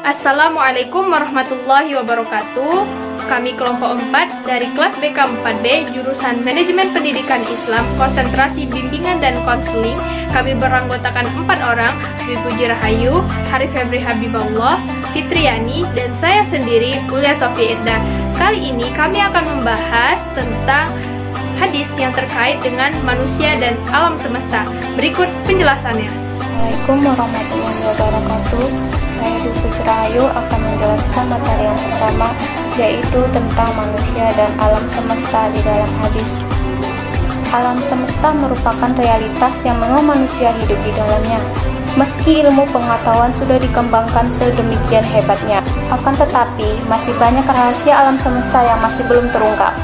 Assalamualaikum warahmatullahi wabarakatuh. Kami kelompok 4 dari kelas BK 4B jurusan Manajemen Pendidikan Islam, konsentrasi bimbingan dan konseling. Kami beranggotakan 4 orang, Dwi Puji Rahayu, Harif Febri Habibullah, Fitriani, dan saya sendiri, Ulia Sofi Irda. Kali ini kami akan membahas tentang hadis yang terkait dengan manusia dan alam semesta. Berikut penjelasannya. Assalamualaikum warahmatullahi wabarakatuh. Saya Dwi Puji Rahayu akan menjelaskan materi yang pertama, yaitu tentang manusia dan alam semesta di dalam hadis. Alam semesta merupakan realitas yang memang manusia hidup di dalamnya. Meski ilmu pengetahuan sudah dikembangkan sedemikian hebatnya, akan tetapi masih banyak rahasia alam semesta yang masih belum terungkap.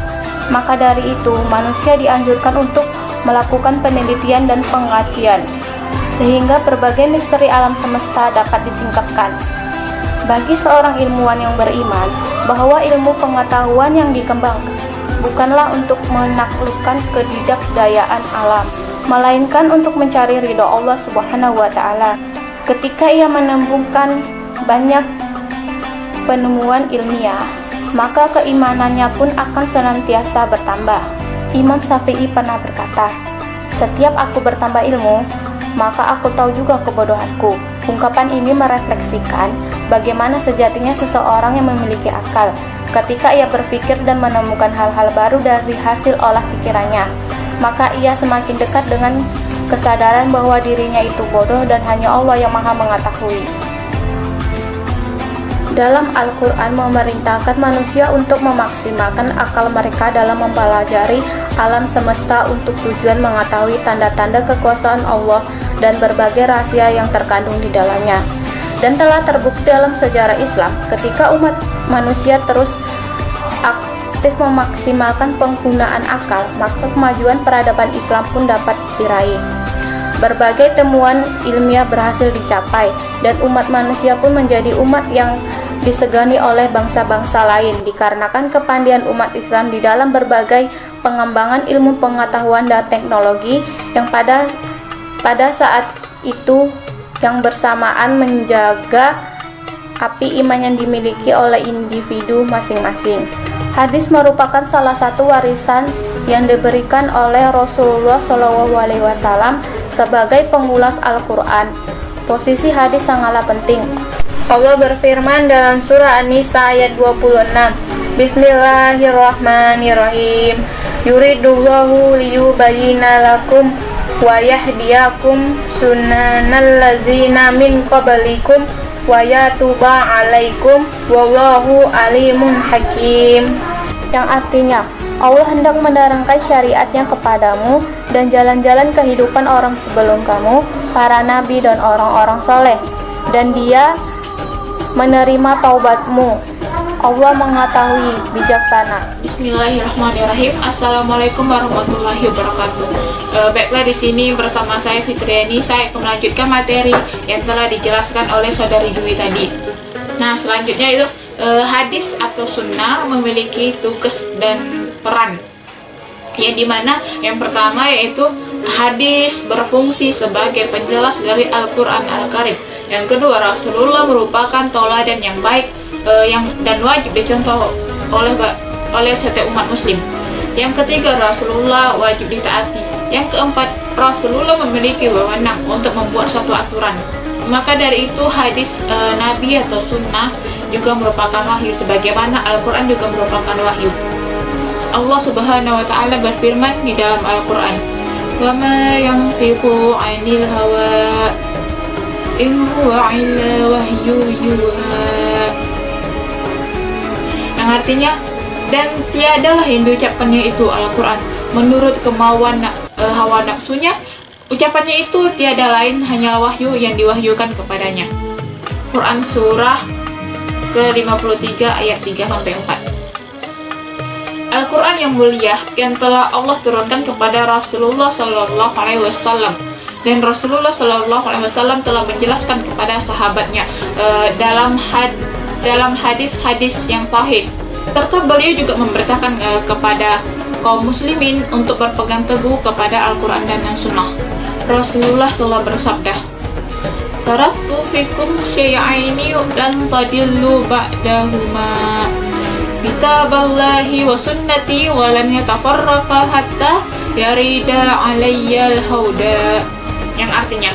Maka dari itu, manusia dianjurkan untuk melakukan penelitian dan pengajian, sehingga berbagai misteri alam semesta dapat disingkapkan. Bagi seorang ilmuwan yang beriman bahwa ilmu pengetahuan yang dikembangkan bukanlah untuk menaklukkan kedidakdayaan alam, melainkan untuk mencari ridho Allah Subhanahu wa Ta'ala. Ketika ia menemukan banyak penemuan ilmiah, maka keimanannya pun akan senantiasa bertambah. Imam Syafi'i pernah berkata, "Setiap aku bertambah ilmu, maka aku tahu juga kebodohanku." Ungkapan ini merefleksikan bagaimana sejatinya seseorang yang memiliki akal ketika ia berpikir dan menemukan hal-hal baru dari hasil olah pikirannya, maka ia semakin dekat dengan kesadaran bahwa dirinya itu bodoh dan hanya Allah yang Maha mengetahui. Dalam Al-Quran memerintahkan manusia untuk memaksimalkan akal mereka dalam mempelajari alam semesta untuk tujuan mengetahui tanda-tanda kekuasaan Allah dan berbagai rahasia yang terkandung di dalamnya. Dan telah terbukti dalam sejarah Islam, ketika umat manusia terus aktif memaksimalkan penggunaan akal, maka kemajuan peradaban Islam pun dapat diraih. Berbagai temuan ilmiah berhasil dicapai, dan umat manusia pun menjadi umat yang disegani oleh bangsa-bangsa lain dikarenakan kepandaian umat Islam di dalam berbagai pengembangan ilmu pengetahuan dan teknologi yang pada saat itu yang bersamaan menjaga api iman yang dimiliki oleh individu masing-masing. Hadis merupakan salah satu warisan yang diberikan oleh Rasulullah SAW sebagai pengulas Al-Quran. Posisi hadis sangatlah penting. Allah berfirman dalam surah An-Nisa ayat 26, Bismillahirrahmanirrahim. Yuridullahu liyubayyina lakum wa yahdiyakum sunanal ladzina min qablikum wa yatuba 'alaikum wallahu alimun hakim. Yang artinya, Allah hendak menerangkan syariatnya kepadamu dan jalan-jalan kehidupan orang sebelum kamu, para nabi dan orang-orang soleh, dan Dia menerima taubatmu. Allah mengetahui, bijaksana. Bismillahirrahmanirrahim. Assalamualaikum warahmatullahi wabarakatuh. Baiklah, di sini bersama saya Fitriani, saya akan melanjutkan materi yang telah dijelaskan oleh saudari Dwi tadi. Nah, selanjutnya itu hadis atau sunnah memiliki tugas dan peran. Yang dimana yang pertama yaitu hadis berfungsi sebagai penjelas dari Al-Quran Al-Karim. Yang kedua, Rasulullah merupakan tauladan yang baik dan wajib dicontoh oleh setiap umat muslim. Yang ketiga, Rasulullah wajib ditaati. Yang keempat, Rasulullah memiliki wewenang untuk membuat suatu aturan. Maka dari itu hadis Nabi atau sunnah juga merupakan wahyu, sebagaimana Al-Quran juga merupakan wahyu. Allah Subhanahu wa Ta'ala berfirman di dalam Al-Quran, "Wa ma yantiqu 'anil hawa in huwa illa wahyu yuha." Yang artinya, dan tiadalah yang diucapkannya itu Al-Quran menurut kemauan hawa nafsunya. Ucapannya itu tiada lain hanyalah wahyu yang diwahyukan kepadanya. Quran surah ke-53 ayat 3-4. Al-Quran yang mulia yang telah Allah turunkan kepada Rasulullah SAW, dan Rasulullah SAW telah menjelaskan kepada sahabatnya dalam hadis-hadis yang sahih. Serta beliau juga memberitakan kepada kaum muslimin untuk berpegang teguh kepada Al-Quran dan Sunnah. Rasulullah telah bersabda, taraktu fikum syai'aini lan tadillu ba'dahuma kitaballahi wa sunnati wa lan yatafarraqa hatta yarida alayyal hauda, yang artinya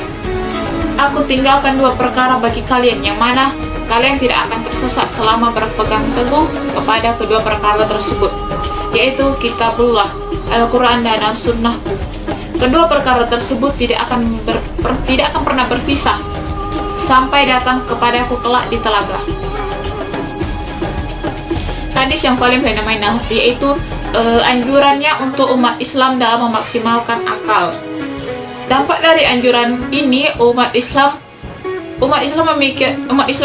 aku tinggalkan dua perkara bagi kalian yang mana kalian tidak akan tersesat selama berpegang teguh kepada kedua perkara tersebut, yaitu kitabullah, Al-Quran dan Sunnahku. Kedua perkara tersebut tidak akan pernah berpisah sampai datang kepadaku kelak di telaga. Hadis yang paling fenomenal yaitu anjurannya untuk umat Islam dalam memaksimalkan akal. Dampak dari anjuran ini umat Islam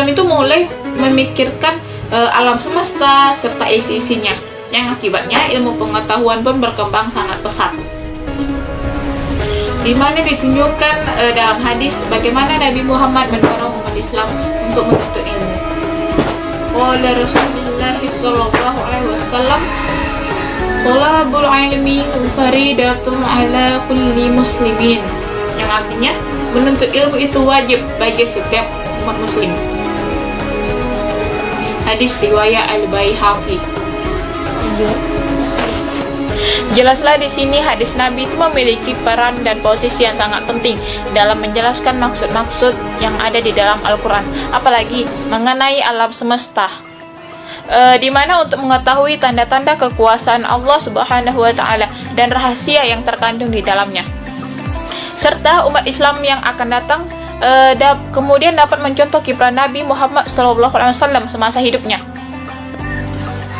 itu mulai memikirkan alam semesta serta isi-isinya, yang akibatnya ilmu pengetahuan pun berkembang sangat pesat. Di mana ditunjukkan dalam hadis bagaimana Nabi Muhammad mendorong umat Islam untuk menuntut ilmu. Qala Rasulullah sallallahu alaihi wasallam, "Thalabul ilmi faridatun ala kulli muslimin." Yang artinya menuntut ilmu itu wajib bagi setiap umat muslim. Hadis riwayat Al-Baihaqi. Jelaslah di sini hadis Nabi itu memiliki peran dan posisi yang sangat penting dalam menjelaskan maksud-maksud yang ada di dalam Al-Quran, apalagi mengenai alam semesta, di mana untuk mengetahui tanda-tanda kekuasaan Allah Subhanahu wa Ta'ala dan rahasia yang terkandung di dalamnya, serta umat Islam yang akan datang kemudian dapat mencontoh kiprah Nabi Muhammad SAW semasa hidupnya.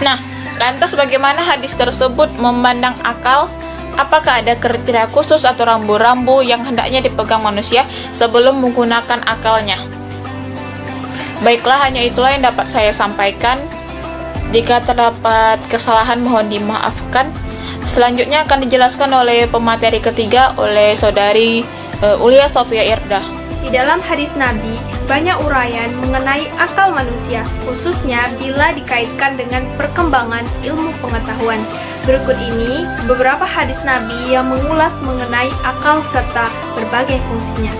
Nah, lantas bagaimana hadis tersebut memandang akal? Apakah ada kriteria khusus atau rambu-rambu yang hendaknya dipegang manusia sebelum menggunakan akalnya? Baiklah, hanya itulah yang dapat saya sampaikan. Jika terdapat kesalahan mohon dimaafkan. Selanjutnya akan dijelaskan oleh pemateri ketiga oleh saudari Ulia Sofia Irdah. Di dalam hadis Nabi, banyak uraian mengenai akal manusia, khususnya bila dikaitkan dengan perkembangan ilmu pengetahuan. Berikut ini beberapa hadis Nabi yang mengulas mengenai akal serta berbagai fungsinya.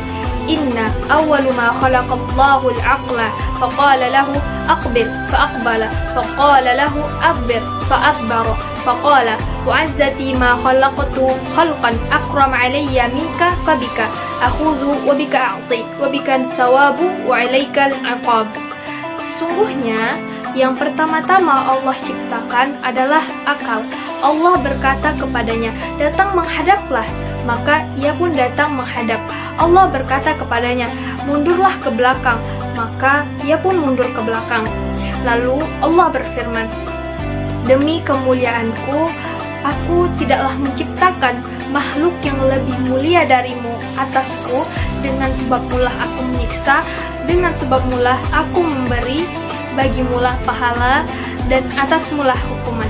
Inna awwalu ma khalaqallahu al-aqla faqala lahu aqbil faqbala faqala lahu adbir fa'adbara faqala wa'azzati ma khalaqtu khalqan aqram alayya minka fabika akhudhu wa bika a'ti wa bika thawabu wa alaika al-'iqab. Sesungguhnya yang pertama-tama Allah ciptakan adalah akal. Allah berkata kepadanya, datang menghadaplah, maka ia pun datang menghadap. Allah berkata kepadanya, mundurlah ke belakang, maka ia pun mundur ke belakang. Lalu Allah berfirman, demi kemuliaanku, aku tidaklah menciptakan makhluk yang lebih mulia darimu atasku, dengan sebab mulah aku menyiksa, dengan sebab mulah aku memberi, bagi mulah pahala, dan atas mulah hukuman.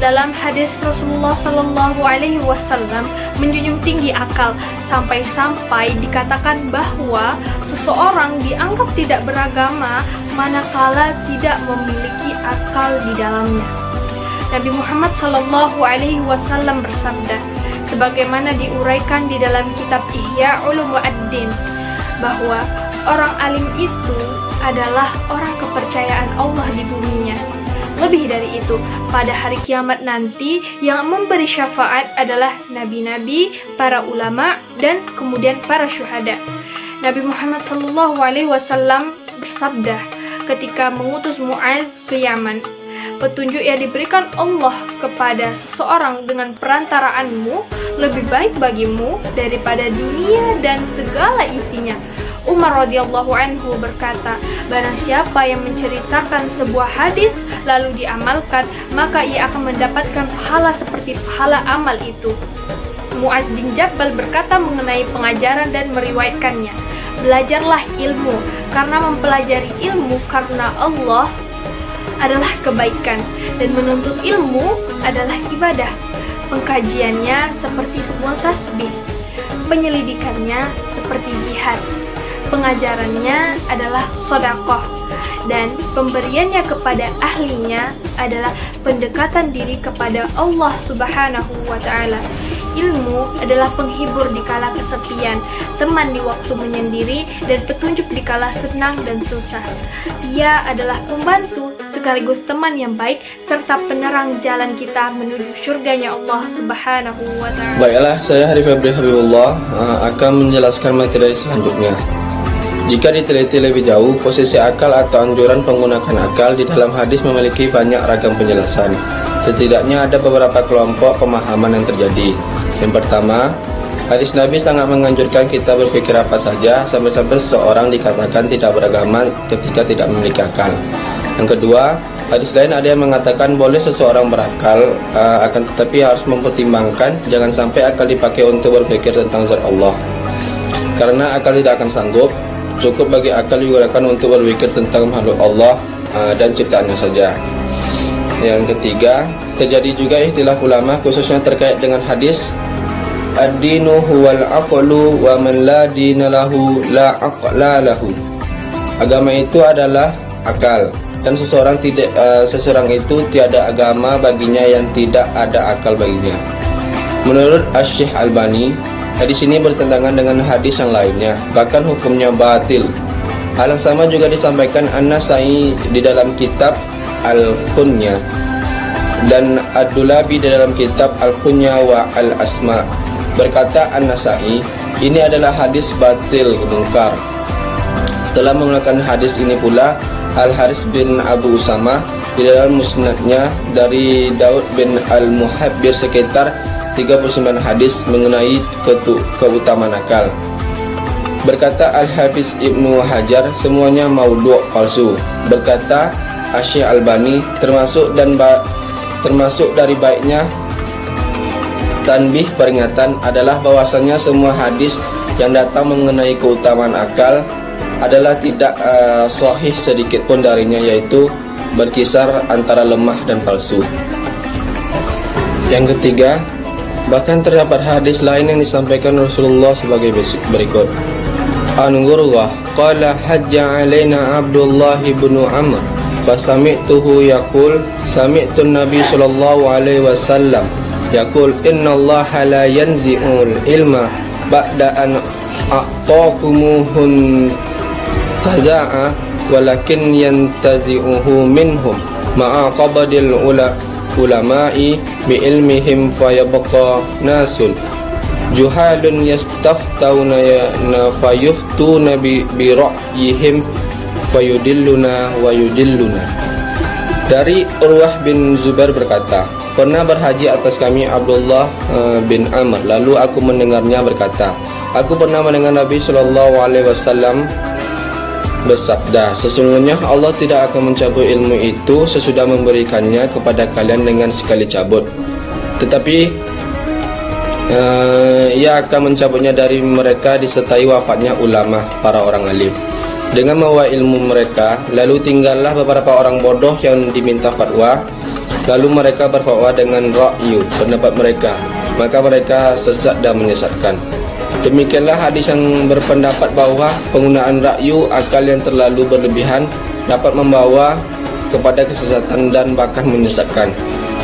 Dalam hadis Rasulullah Sallallahu Alaihi Wasallam menjunjung tinggi akal sampai-sampai dikatakan bahwa seseorang dianggap tidak beragama manakala tidak memiliki akal di dalamnya. Nabi Muhammad Sallallahu Alaihi Wasallam bersabda, sebagaimana diuraikan di dalam kitab Ihya Ulumuddin, bahwa orang alim itu adalah orang kepercayaan Allah di buminya. Lebih dari itu, pada hari kiamat nanti yang memberi syafaat adalah nabi-nabi, para ulama, dan kemudian para syuhada. Nabi Muhammad SAW bersabda ketika mengutus Muaz ke Yaman, petunjuk yang diberikan Allah kepada seseorang dengan perantaraanmu lebih baik bagimu daripada dunia dan segala isinya. Umar radhiyallahu anhu berkata, barang siapa yang menceritakan sebuah hadis lalu diamalkan, maka ia akan mendapatkan pahala seperti pahala amal itu. Muaz bin Jabal berkata mengenai pengajaran dan meriwayatkannya, belajarlah ilmu, karena mempelajari ilmu karena Allah adalah kebaikan, dan menuntut ilmu adalah ibadah. Pengkajiannya seperti sebuah tasbih, penyelidikannya seperti jihad, pengajarannya adalah sedekah, dan pemberiannya kepada ahlinya adalah pendekatan diri kepada Allah Subhanahu wa Ta'ala. ilmu adalah penghibur di kala kesepian, teman di waktu menyendiri, dan petunjuk di kala senang dan susah. Ia adalah pembantu sekaligus teman yang baik serta penerang jalan kita menuju surganya Allah Subhanahu wa Ta'ala. Baiklah, saya Harif Febri Habibullah akan menjelaskan materi selanjutnya. Jika diteliti lebih jauh, posisi akal atau anjuran menggunakan akal di dalam hadis memiliki banyak ragam penjelasan. Setidaknya ada beberapa kelompok pemahaman yang terjadi. Yang pertama, hadis Nabi sangat menganjurkan kita berpikir apa saja, sampai-sampai seseorang dikatakan tidak beragama ketika tidak memiliki akal. Yang kedua, hadis lain ada yang mengatakan boleh seseorang berakal, akan tetapi harus mempertimbangkan jangan sampai akal dipakai untuk berpikir tentang zat Allah, karena akal tidak akan sanggup. Cukup bagi akal digunakan untuk berpikir tentang makhluk Allah dan ciptaannya saja. Yang ketiga, terjadi juga ikhtilaf ulama khususnya terkait dengan hadis ad-dinu huwal aqlu wa man la dina lahu la aqla lahu. Agama itu adalah akal, dan seseorang itu tiada agama baginya yang tidak ada akal baginya. Menurut Asy-Syaikh Albani, hadis ini bertentangan dengan hadis yang lainnya, bahkan hukumnya batil. Hal yang sama juga disampaikan An-Nasai di dalam kitab Al-Kunya dan Ad-Dulabi di dalam kitab Al-Kunya wa Al-Asma. Berkata An-Nasai, ini adalah hadis batil mungkar. Telah menggunakan hadis ini pula Al-Haris bin Abu Usama di dalam musnadnya dari Daud bin Al-Muhabbir sekitar 39 hadis mengenai keutamaan akal. Berkata Al-Hafiz Ibnu Hajar, semuanya maudhu' palsu. Berkata Asy-Syaikh Albani, termasuk dari baiknya tanbih peringatan adalah bahwasanya semua hadis yang datang mengenai keutamaan akal adalah tidak sahih sedikit pun darinya, yaitu berkisar antara lemah dan palsu. Yang ketiga, bahkan terdapat hadis lain yang disampaikan Rasulullah sebagai berikut. An-Ghurwah qala hajja alaina Abdullah bin Amr fasami'tuhu yaqul sami'tu Nabi sallallahu alaihi wasallam yaqul innallaha la yanzi'ul ilma ba'da an a'taqumuhun taza'a walakin yantazi'uhu minhum ma'a qabadil ulama'i bi ilmihim fayabqa nasun juhalun yastaftawna fayuftuna bi ra'yihim fayudilluna wa yudilluna. Dari Urwah bin Zubair berkata, pernah berhaji atas kami Abdullah bin Amr, lalu aku mendengarnya berkata, aku pernah mendengar Nabi sallallahu alaihi wasallam bersabda, sesungguhnya Allah tidak akan mencabut ilmu itu sesudah memberikannya kepada kalian dengan sekali cabut, tetapi ia akan mencabutnya dari mereka disertai wafatnya ulama, para orang alim, dengan membawa ilmu mereka. Lalu tinggallah beberapa orang bodoh yang diminta fatwa, lalu mereka berfatwa dengan ra'yu, pendapat mereka, maka mereka sesat dan menyesatkan. Demikianlah hadis yang berpendapat bahwa penggunaan ra'yu, akal yang terlalu berlebihan, dapat membawa kepada kesesatan dan bahkan menyesatkan.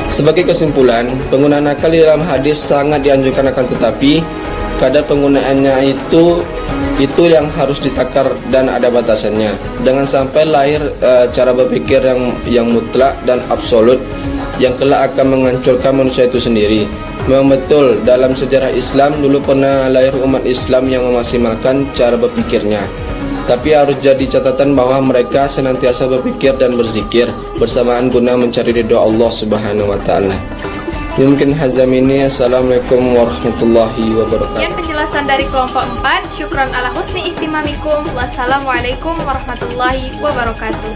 Sebagai kesimpulan, penggunaan akal di dalam hadis sangat dianjurkan, akan tetapi kadar penggunaannya itu yang harus ditakar dan ada batasannya. Jangan sampai lahir cara berpikir yang mutlak dan absolut yang kelak akan menghancurkan manusia itu sendiri. Memang betul dalam sejarah Islam dulu pernah lahir umat Islam yang memaksimalkan cara berpikirnya, tapi harus jadi catatan bahwa mereka senantiasa berpikir dan berzikir bersamaan guna mencari ridha Allah Subhanahu wa taala. Mungkin hazam ini. Assalamualaikum warahmatullahi wabarakatuh. Sekian penjelasan dari kelompok 4. Syukran ala husni ihtimamikum. Wassalamualaikum warahmatullahi wabarakatuh.